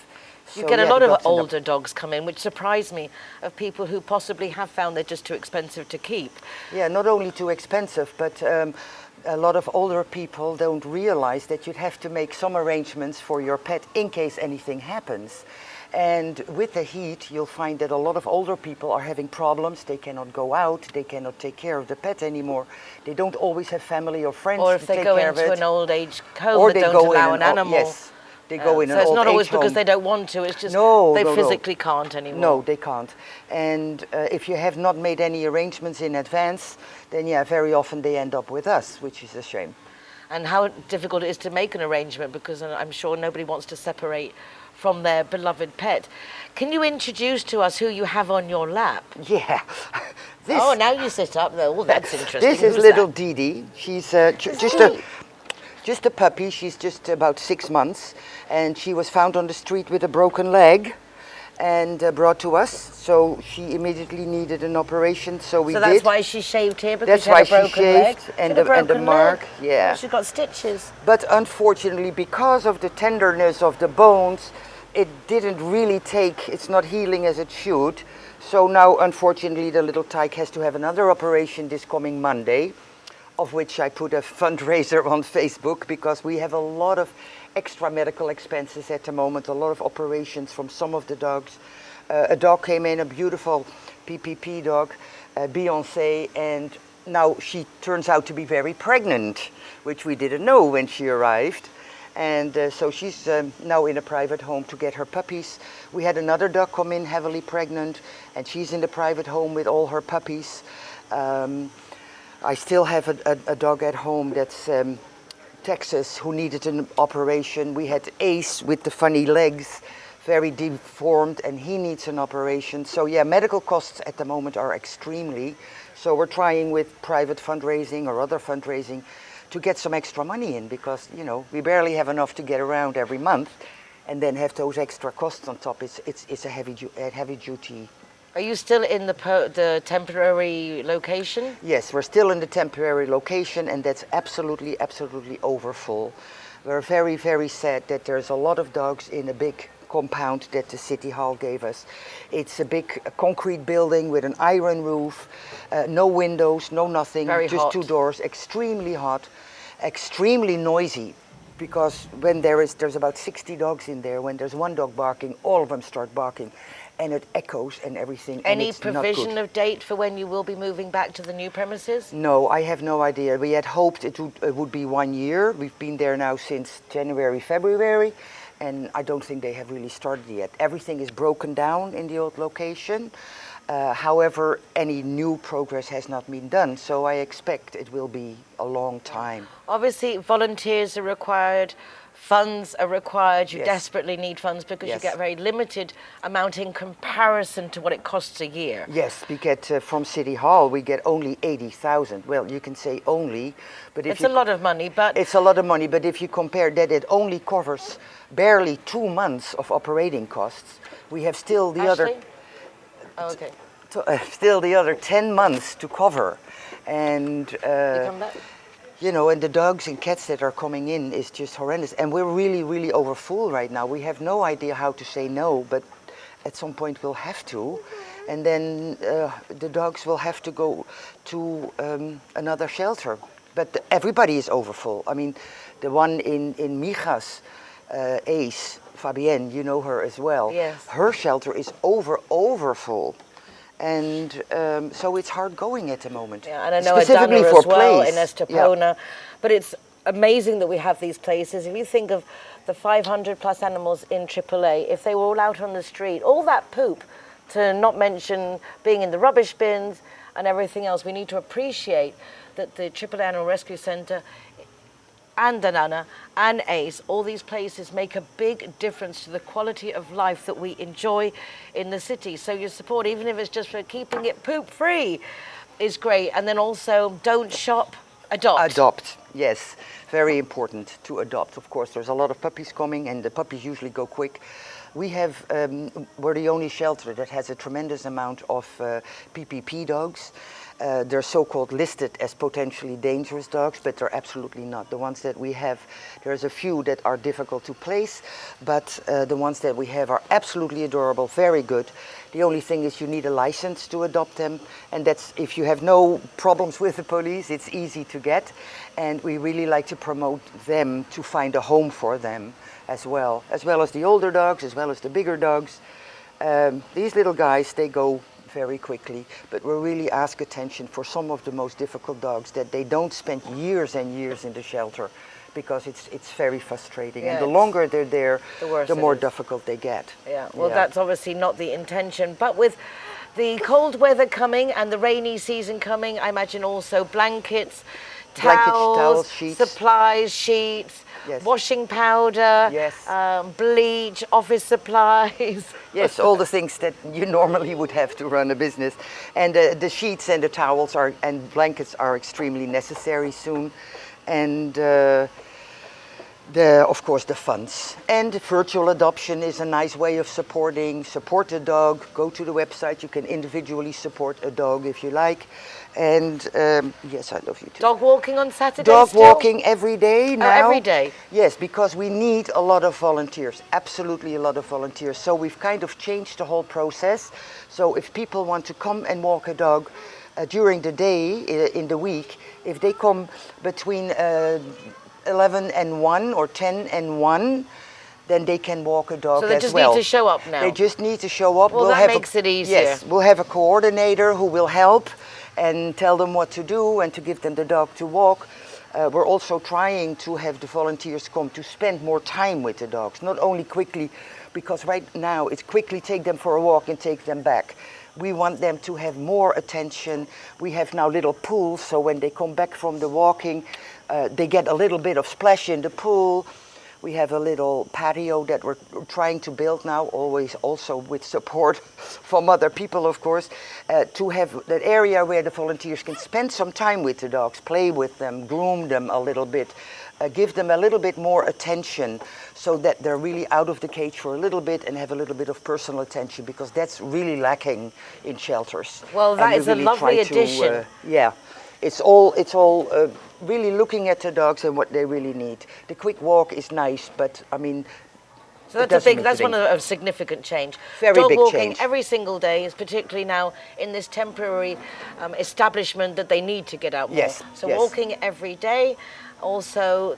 A: You get a lot of older dogs come in, which surprised me, of people who possibly have found they're just too expensive to keep.
C: Yeah, not only too expensive, but a lot of older people don't realize that you'd have to make some arrangements for your pet in case anything happens. And with the heat, you'll find that a lot of older people are having problems. They cannot go out, they cannot take care of the pet anymore. They don't always have family or friends to take care of it.
A: Or if they go into an old age home that don't allow an animal.
C: Yes. They go in an old age home.
A: So it's not always because they don't want to, it's just they physically can't anymore.
C: No, they can't. And if you have not made any arrangements in advance, then yeah, very often they end up with us, which is a shame.
A: And how difficult it is to make an arrangement, because I'm sure nobody wants to separate from their beloved pet. Can you introduce to us who you have on your lap?
C: Yeah.
A: Oh, now you sit up there. Oh, that's interesting.
C: This is little Dee Dee. She's just a puppy. She's just about 6 months, and she was found on the street with a broken leg and brought to us. So she immediately needed an operation, so we did.
A: So that's why she shaved here, because
C: she had a broken leg? And the mark, yeah.
A: Oh, she got stitches.
C: But unfortunately, because of the tenderness of the bones, it didn't really take, it's not healing as it should. So now, unfortunately, the little tyke has to have another operation this coming Monday, of which I put a fundraiser on Facebook, because we have a lot of extra medical expenses at the moment, a lot of operations from some of the dogs. A dog came in, a beautiful PPP dog, Beyoncé, and now she turns out to be very pregnant, which we didn't know when she arrived. And so she's now in a private home to get her puppies. We had another dog come in heavily pregnant, and she's in the private home with all her puppies. I still have a dog at home that's Texas, who needed an operation. We had Ace with the funny legs, very deformed, and he needs an operation. So yeah, medical costs at the moment are extremely. So we're trying with private fundraising or other fundraising to get some extra money in, because we barely have enough to get around every month, and then have those extra costs on top. It's a heavy duty.
A: Are you still in the temporary location?
C: Yes, we're still in the temporary location, and that's absolutely overfull. We're very, very sad that there's a lot of dogs in a big compound that the City Hall gave us. It's a big concrete building with an iron roof, no windows, no nothing, just hot. 2 doors, extremely hot, extremely noisy. Because when there's about 60 dogs in there, when there's one dog barking, all of them start barking. and it echoes and everything. and
A: Any
C: it's not
A: provision
C: good.
A: of date for when you will be moving back to the new premises?
C: No, I have no idea. We had hoped it would be 1 year. We've been there now since January, February, and I don't think they have really started yet. Everything is broken down in the old location. However, any new progress has not been done, so I expect it will be a long time.
A: Obviously, volunteers are required, funds are required. You
C: Yes.
A: desperately need funds because
C: Yes.
A: you get a very limited amount in comparison to what it costs a year.
C: Yes, we get from City Hall, we get only 80,000. Well, you can say only, but if
A: It's a lot of money, but
C: it's a lot of money. But if you compare that, it only covers barely 2 months of operating costs. We have still the other.
A: Ashley? Oh, okay.
C: Still the other 10 months to cover, and
A: You come back?
C: you know, and the dogs and cats that are coming in is just horrendous, and we're really overfull right now. We have no idea how to say no, but at some point we'll have to, and then the dogs will have to go to another shelter. But everybody is overfull. I mean, the one in Mijas, Ace, Fabienne, you know her as well.
A: Yes.
C: Her shelter is overfull. And so it's hard going at the moment.
A: Yeah, and I know
C: specifically
A: Adana
C: for
A: as well
C: place.
A: in Estepona, but it's amazing that we have these places. If you think of the 500 plus animals in AAA, if they were all out on the street, all that poop, to not mention being in the rubbish bins and everything else, we need to appreciate that the AAA Animal Rescue Centre and Danana and Ace, all these places make a big difference to the quality of life that we enjoy in the city. So your support, even if it's just for keeping it poop free, is great. And then also, don't shop, adopt.
C: Adopt, yes. Very important to adopt. Of course, there's a lot of puppies coming, and the puppies usually go quick. We have, we're the only shelter that has a tremendous amount of PPP dogs. They're so-called listed as potentially dangerous dogs, but they're absolutely not. The ones that we have, there's a few that are difficult to place, but the ones that we have are absolutely adorable, very good. The only thing is you need a license to adopt them, and that's, if you have no problems with the police, it's easy to get. And we really like to promote them to find a home for them as well as the older dogs, as well as the bigger dogs. These little guys, they go very quickly, but we really ask attention for some of the most difficult dogs, that they don't spend years and years in the shelter, because it's very frustrating.
A: Yeah,
C: and the longer they're there,
A: the
C: the more
A: it is.
C: difficult they get.
A: Yeah, well, that's obviously not the intention. But with the cold weather coming and the rainy season coming, I imagine also blankets, towels,
C: sheets.
A: supplies, sheets,
C: Yes.
A: washing powder,
C: Yes.
A: bleach, office supplies.
C: Yes, all the things that you normally would have to run a business. And the sheets and the towels and blankets are extremely necessary soon. And of course the funds. And virtual adoption is a nice way of support a dog. Go to the website, you can individually support a dog if you like. And yes, I love you too.
A: Dog walking on Saturdays
C: Dog
A: still?
C: walking every day now.
A: every day?
C: Yes, because we need a lot of volunteers, absolutely a lot of volunteers. So we've kind of changed the whole process. So if people want to come and walk a dog during the day, in the week, if they come between 11 and 1 or 10 and 1, then they can walk a dog as well.
A: So they just need to show up now?
C: They just need to show up.
A: Well, that makes it easier.
C: Yes, we'll have a coordinator who will help and tell them what to do and to give them the dog to walk. We're also trying to have the volunteers come to spend more time with the dogs, not only quickly, because right now it's quickly take them for a walk and take them back. We want them to have more attention. We have now little pools, so when they come back from the walking, they get a little bit of splash in the pool. We have a little patio that we're trying to build now, always also with support from other people, of course, to have that area where the volunteers can spend some time with the dogs, play with them, groom them a little bit, give them a little bit more attention, so that they're really out of the cage for a little bit and have a little bit of personal attention, because that's really lacking in shelters.
A: Well, that is a lovely addition.
C: Yeah, it's all really looking at the dogs and what they really need. The quick walk is nice, but I mean,
A: so that's one of a significant change.
C: Very
A: Dog
C: big
A: walking
C: change.
A: every single day is particularly now in this temporary establishment that they need to get out more.
C: Yes,
A: So
C: yes.
A: walking every day, also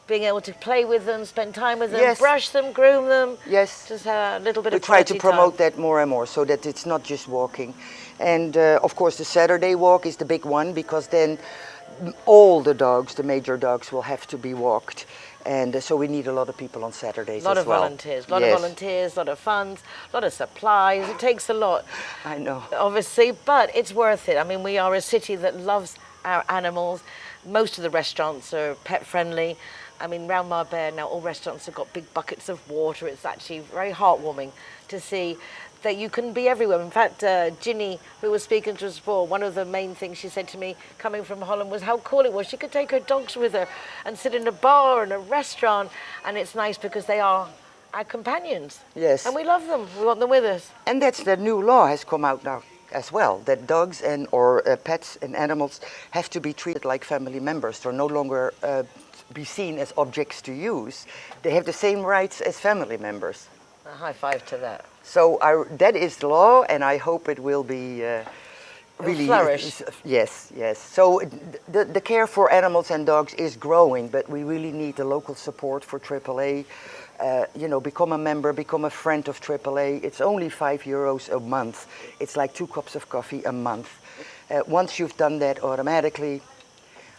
A: being able to play with them, spend time with them,
C: Yes.
A: brush them, groom them.
C: Yes.
A: Just a little bit
C: We
A: of
C: try to
A: quality
C: promote
A: time.
C: that more and more so that it's not just walking. And of course the Saturday walk is the big one, because then all the dogs, the major dogs, will have to be walked. And so we need a lot of people on Saturdays
A: A lot
C: as
A: of
C: well.
A: volunteers, a lot
C: Yes.
A: of volunteers, a lot of funds, a lot of supplies. It takes a lot,
C: I know.
A: obviously, but it's worth it. I mean, we are a city that loves our animals. Most of the restaurants are pet friendly. I mean, round Marbella now, all restaurants have got big buckets of water. It's actually very heartwarming to see that you can be everywhere. In fact, Ginny, who was speaking to us before, one of the main things she said to me coming from Holland was how cool it was. She could take her dogs with her and sit in a bar and a restaurant, and it's nice because they are our companions.
C: Yes.
A: And we love them. We want them with us.
C: And that's the new law has come out now as well, that dogs or pets and animals have to be treated like family members. They're no longer be seen as objects to use. They have the same rights as family members.
A: A high five to that.
C: So that is the law, and I hope it will be really
A: flourish.
C: Yes, yes. So the care for animals and dogs is growing, but we really need the local support for AAA. Become a member, become a friend of AAA. It's only €5 a month. It's like 2 cups of coffee a month. Once you've done that, automatically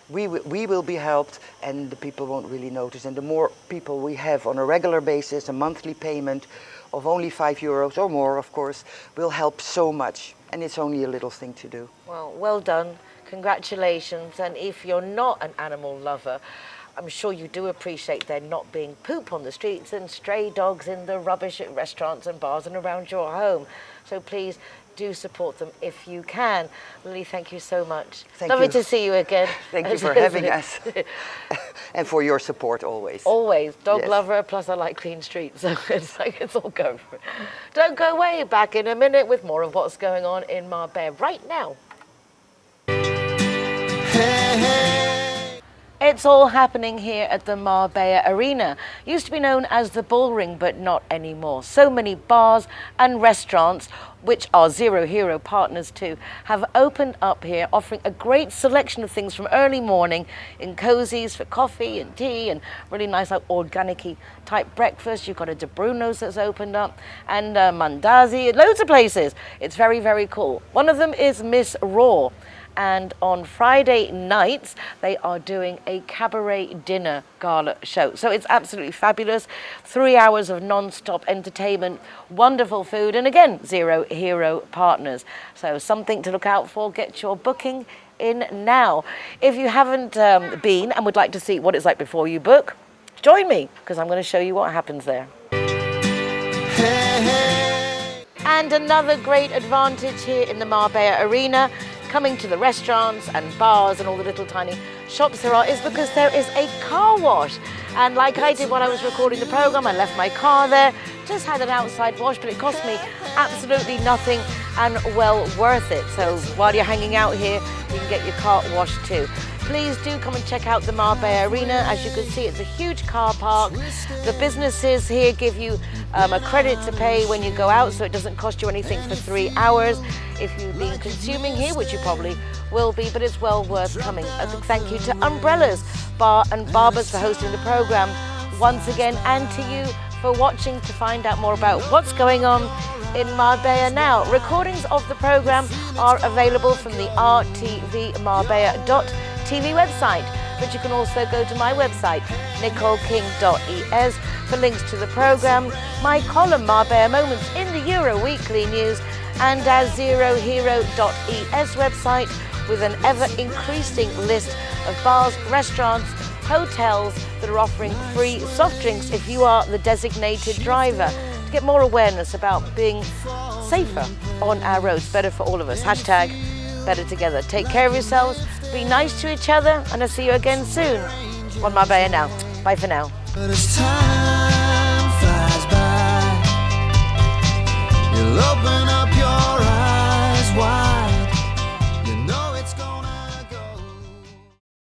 C: we will be helped, and the people won't really notice. And the more people we have on a regular basis, a monthly payment of only €5 or more, of course, will help so much. And it's only a little thing to do.
A: Well done. Congratulations. And if you're not an animal lover, I'm sure you do appreciate there not being poop on the streets and stray dogs in the rubbish at restaurants and bars and around your home. So please do support them if you can. Lily, thank you so much.
C: Thank
A: Lovely
C: you.
A: to see you again.
C: Thank you for having us. And for your support always.
A: Always. Dog
C: Yes.
A: lover, plus I like clean streets. So it's all go for it. Don't go away. Back in a minute with more of what's going on in Marbella right now. It's all happening here at the Marbella Arena. Used to be known as the Bullring, but not anymore. So many bars and restaurants, which are Zero Hero partners too, have opened up here, offering a great selection of things from early morning in cozies for coffee and tea and really nice like organic-y type breakfast. You've got a De Bruno's that's opened up and Mandazi, loads of places. It's very, very cool. One of them is Miss Raw. And on Friday nights, they are doing a cabaret dinner gala show. So it's absolutely fabulous. 3 hours of non-stop entertainment, wonderful food, and again, Zero Hero partners. So something to look out for. Get your booking in now. If you haven't been and would like to see what it's like before you book, join me, because I'm going to show you what happens there. And another great advantage here in the Marbella Arena, coming to the restaurants and bars and all the little tiny shops there are, is because there is a car wash. And like I did when I was recording the program, I left my car there, just had an outside wash, but it cost me absolutely nothing and well worth it. So while you're hanging out here, you can get your car washed too. Please do come and check out the Marbella Arena. As you can see, it's a huge car park. The businesses here give you a credit to pay when you go out, so it doesn't cost you anything for 3 hours. If you've been consuming here, which you probably will be, but it's well worth coming. A big thank you to Umbrellas Bar Barbers for hosting the program once again, and to you for watching to find out more about what's going on in Marbella Now. Recordings of the program are available from the rtvmarbella.tv website, but you can also go to my website, nicoleking.es, for links to the program, my column Marbella Moments in the Euro Weekly News, and our zerohero.es website with an ever-increasing list of bars, restaurants, hotels that are offering free soft drinks if you are the designated driver, to get more awareness about being safer on our roads. Better for all of us. Hashtag better together. Take care of yourselves, be nice to each other, and I'll see you again soon on Marbella Now. Bye for now.
B: But it's time.